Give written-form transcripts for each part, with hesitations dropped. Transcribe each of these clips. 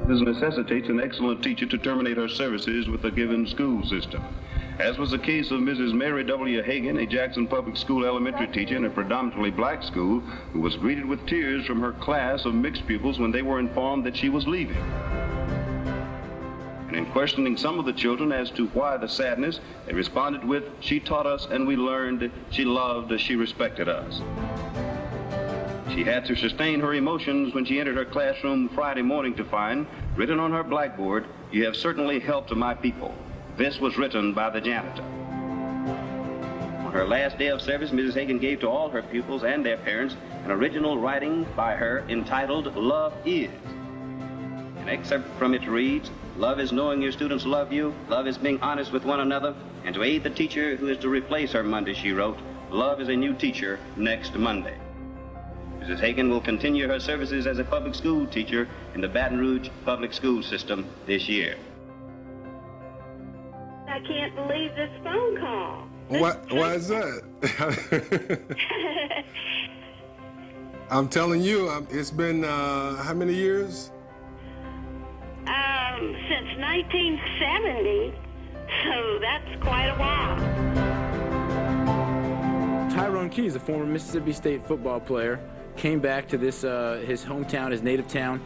This necessitates an excellent teacher to terminate her services with a given school system. As was the case of Mrs. Mary W. Hagan, a Jackson Public School elementary teacher in a predominantly black school, who was greeted with tears from her class of mixed pupils when they were informed that she was leaving. And in questioning some of the children as to why the sadness, they responded with, "She taught us and we learned, she loved, she respected us." She had to sustain her emotions when she entered her classroom Friday morning to find, written on her blackboard, "You have certainly helped my people." This was written by the janitor. On her last day of service, Mrs. Hagan gave to all her pupils and their parents an original writing by her entitled "Love Is." An excerpt from it reads, "Love is knowing your students love you. Love is being honest with one another. And to aid the teacher who is to replace her Monday," she wrote, "love is a new teacher next Monday." Mrs. Hagan will continue her services as a public school teacher in the Baton Rouge public school system this year. I can't believe this phone call. Why is that? I'm telling you, it's been how many years? Since 1970, so that's quite a while. Tyrone Keys, a former Mississippi State football player, came back to this his hometown, his native town,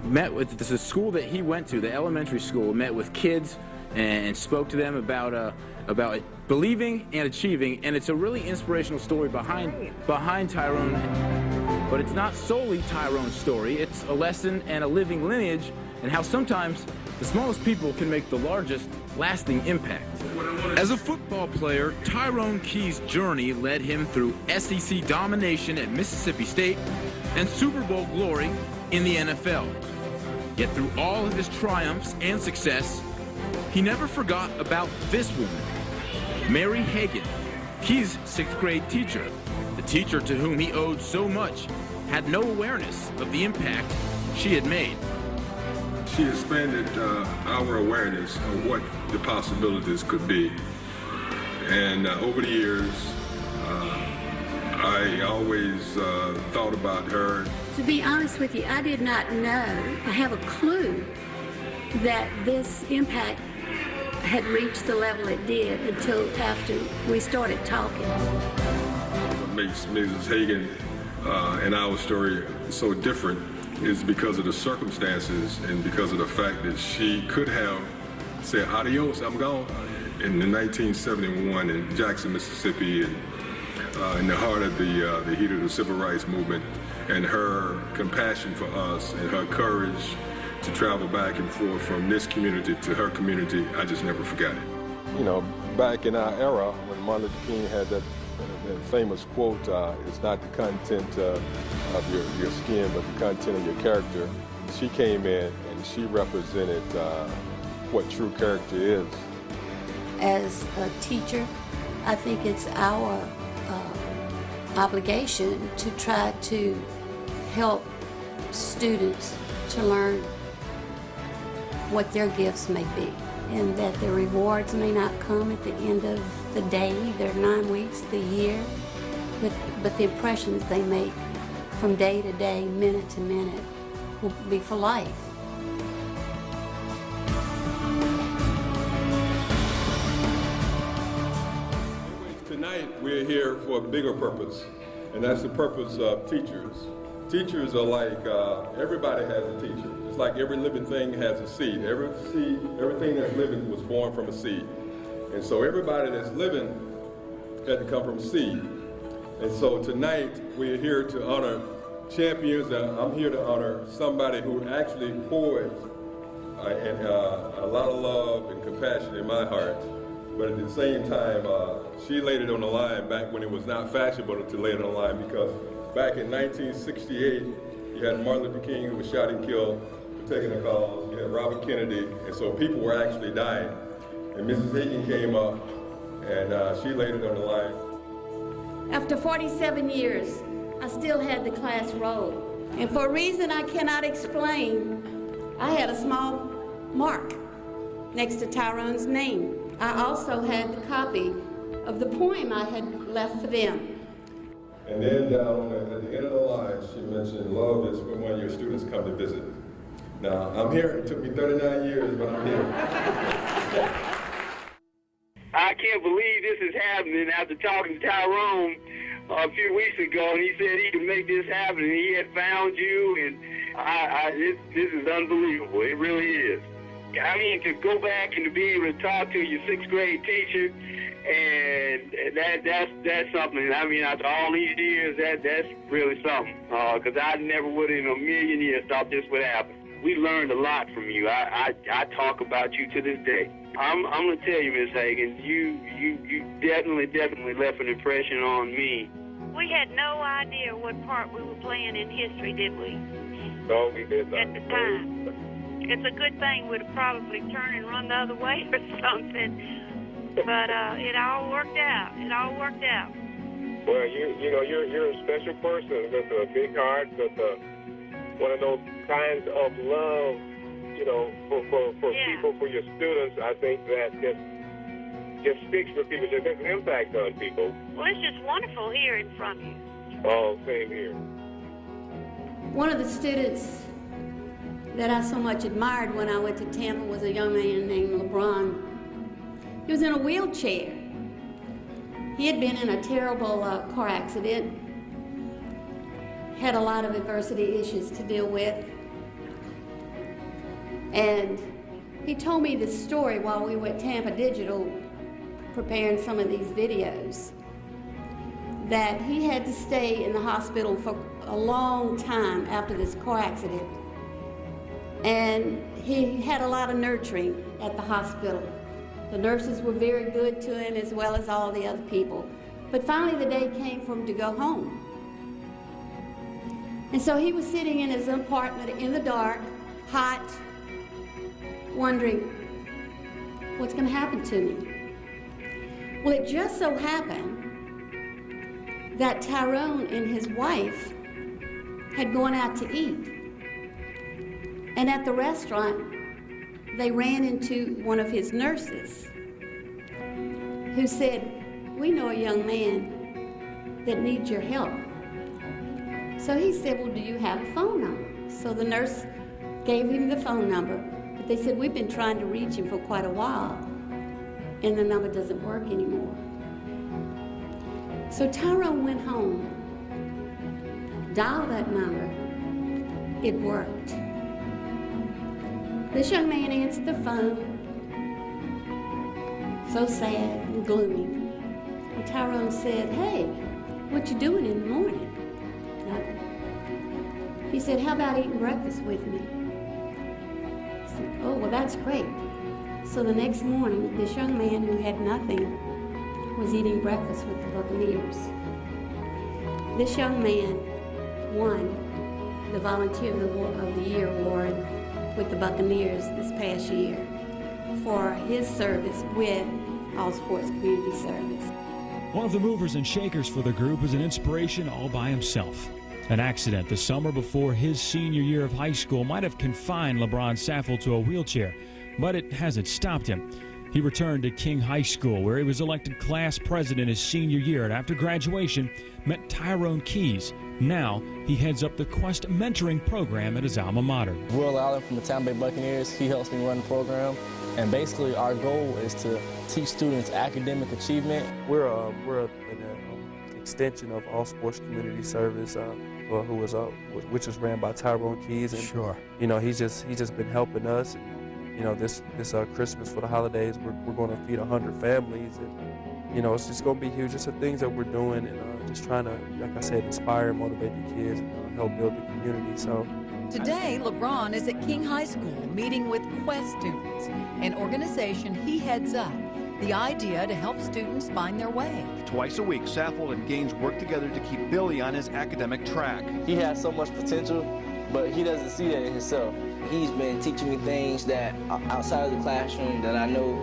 met with the school that he went to, the elementary school, met with kids and spoke to them about believing and achieving, and it's a really inspirational story behind Tyrone. But it's not solely Tyrone's story, it's a lesson and a living lineage and how sometimes the smallest people can make the largest lasting impact. As a football player, Tyrone Keys' journey led him through SEC domination at Mississippi State and Super Bowl glory in the NFL. Yet through all of his triumphs and success, he never forgot about this woman, Mary Hagan, Keys' 6th grade teacher. The teacher to whom he owed so much had no awareness of the impact she had made. She expanded our awareness of what the possibilities could be. And over the years, I always thought about her. To be honest with you, I did not know, I have a clue that this impact had reached the level it did until after we started talking. What makes Mrs. Hagan and our story so different is because of the circumstances and because of the fact that she could have said, "Adios, I'm gone," in 1971 in Jackson, Mississippi, and in the heart of the heat of the civil rights movement, and her compassion for us and her courage to travel back and forth from this community to her community, I just never forgot it. You know, back in our era, when Martin Luther King had that famous quote, "It's not the content of your skin, but the content of your character," she came in and she represented what true character is. As a teacher, I think it's our obligation to try to help students to learn what their gifts may be, and that the rewards may not come at the end of the day, their 9 weeks, the year, but the impressions they make from day to day, minute to minute, will be for life. Tonight we're here for a bigger purpose, and that's the purpose of teachers. Teachers are like, everybody has a teacher. It's like every living thing has a seed. Everything that's living was born from a seed. And so everybody that's living had to come from a seed. And so tonight we're here to honor champions. I'm here to honor somebody who actually poured a lot of love and compassion in my heart. But at the same time, she laid it on the line back when it was not fashionable to lay it on the line, because back in 1968, you had Martin Luther King, who was shot and killed for taking the cause. You had Robert Kennedy, and so people were actually dying. And Mrs. Hagan came up, and she laid it on the line. After 47 years, I still had the class roll. And for a reason I cannot explain, I had a small mark next to Tyrone's name. I also had the copy of the poem I had left for them. And then down at the end of the line, she mentioned, "Love is when one of your students come to visit." Now, I'm here. It took me 39 years, but I'm here. I can't believe this is happening after talking to Tyrone a few weeks ago, and he said he could make this happen, and he had found you, and this is unbelievable. It really is. I mean, to go back and to be able to talk to your sixth grade teacher, and that's something. I mean, after all these years, that's really something. Because I never would in a million years thought this would happen. We learned a lot from you. I talk about you to this day. I'm gonna tell you, Miss Hagan, you definitely left an impression on me. We had no idea what part we were playing in history, did we? No, we did not. At the time. It's a good thing we'd have probably turned and run the other way or something. But it all worked out. It all worked out. Well, you know, you're a special person with a big heart, with one of those kinds of love, you know, for people, for your students. I think that just speaks for people, just has an impact on people. Well, it's just wonderful hearing from you. Oh, same here. One of the students that I so much admired when I went to Tampa was a young man named LeBron. He was in a wheelchair. He had been in a terrible car accident, had a lot of adversity issues to deal with. And he told me this story while we were at Tampa Digital preparing some of these videos, that he had to stay in the hospital for a long time after this car accident. And he had a lot of nurturing at the hospital. The nurses were very good to him, as well as all the other people. But finally the day came for him to go home. And so he was sitting in his apartment in the dark, hot, wondering, what's going to happen to me? Well, it just so happened that Tyrone and his wife had gone out to eat. And at the restaurant, they ran into one of his nurses who said, we know a young man that needs your help. So he said, well, do you have a phone number? So the nurse gave him the phone number, but they said, we've been trying to reach him for quite a while, and the number doesn't work anymore. So Tyrone went home, dialed that number, it worked. This young man answered the phone, so sad and gloomy. And Tyrone said, hey, what you doing in the morning? Nothing. He said, how about eating breakfast with me? I said, oh, well, that's great. So the next morning, this young man who had nothing was eating breakfast with the Buccaneers. This young man won the Volunteer of the Year award with the Buccaneers this past year for his service with All Sports Community Service. One of the movers and shakers for the group is an inspiration all by himself. An accident the summer before his senior year of high school might have confined LeBron Saffel to a wheelchair, but it hasn't stopped him. He returned to King High School, where he was elected class president his senior year, and after graduation met Tyrone Keys. Now he heads up the Quest mentoring program at his alma mater. Will Allen from the Tampa Bay Buccaneers, he helps me run the program, and basically our goal is to teach students academic achievement. We're an extension of All Sports Community Service, which is ran by Tyrone Keys, and sure, you know, he's just been helping us. And, you know, this Christmas for the holidays, we're going to feed 100 families, and you know, it's just going to be huge. It's the things that we're doing, and just trying to, like I said, inspire and motivate the kids and help build the community. So today, LeBron is at King High School meeting with Quest students, an organization he heads up. The idea to help students find their way. Twice a week, Saffel and Gaines work together to keep Billy on his academic track. He has so much potential, but he doesn't see that in himself. He's been teaching me things that outside of the classroom that I know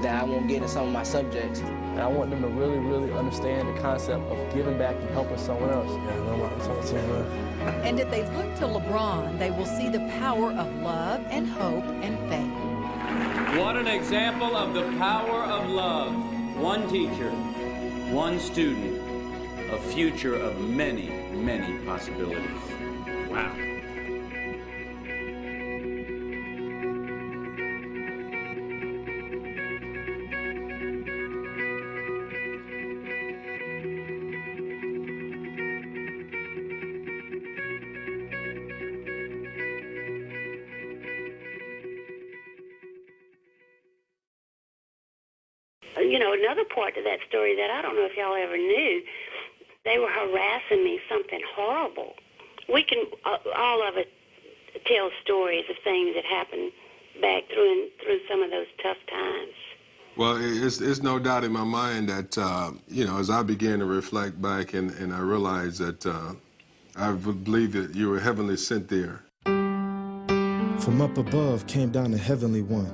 that I won't get in some of my subjects. And I want them to really, really understand the concept of giving back and helping someone else. And if they look to LeBron, they will see the power of love and hope and faith. What an example of the power of love. One teacher, one student, a future of many, many possibilities. Wow. another part to that story that I don't know if y'all ever knew, they were harassing me, something horrible. We can, all of us, tell stories of things that happened back through some of those tough times. Well, it's no doubt in my mind that, as I began to reflect back and I realized that I believe that you were heavenly sent there. From up above came down a heavenly one.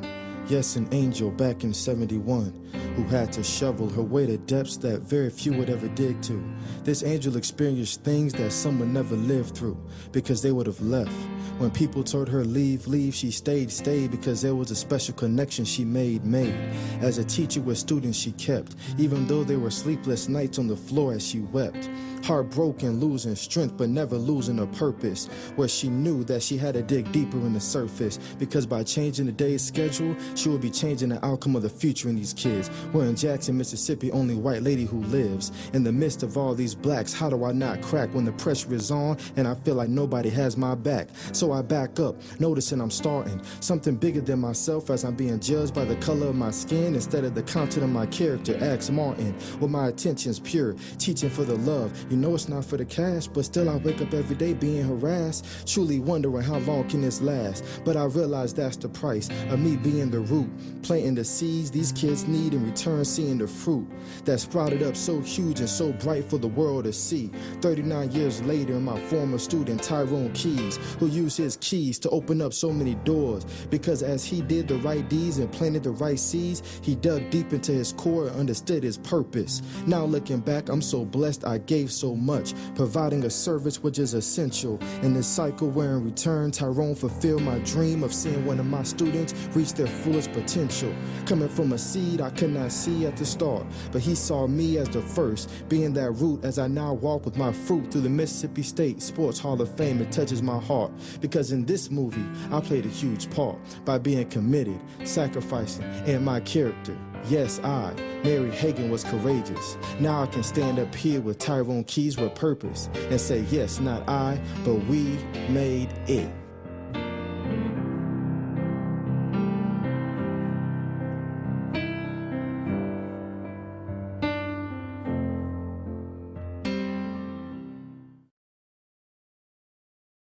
Yes, an angel back in 71, who had to shovel her way to depths that very few would ever dig to. This angel experienced things that some would never live through, because they would have left. When people told her leave, leave, she stayed because there was a special connection she made. As a teacher with students she kept, even though there were sleepless nights on the floor as she wept. Heartbroken, losing strength, but never losing her purpose, where she knew that she had to dig deeper in the surface, because by changing the day's schedule, she would be changing the outcome of the future in these kids. We're in Jackson, Mississippi, only white lady who lives. In the midst of all these blacks, how do I not crack when the pressure is on and I feel like nobody has my back? So I back up, noticing I'm starting something bigger than myself as I'm being judged by the color of my skin instead of the content of my character. Ask Martin, with my intentions pure, teaching for the love. You know it's not for the cash, but still I wake up every day being harassed, truly wondering how long can this last. But I realize that's the price of me being the root, planting the seeds these kids need, in return seeing the fruit that sprouted up so huge and so bright for the world to see. 39 years later, my former student Tyrone Keys, who used his keys to open up so many doors, because as he did the right deeds and planted the right seeds, he dug deep into his core and understood his purpose. Now looking back, I'm so blessed I gave so much, providing a service which is essential in this cycle where in return Tyrone fulfilled my dream of seeing one of my students reach their fullest potential. Coming from a seed I could not see at the start, but he saw me as the first, being that root as I now walk with my fruit through the Mississippi State Sports Hall of Fame. It touches my heart, because in this movie I played a huge part by being committed, sacrificing, and my character. Yes, I, Mary Hagan, was courageous. Now I can stand up here with Tyrone Keys with purpose and say, yes, not I, but we made it.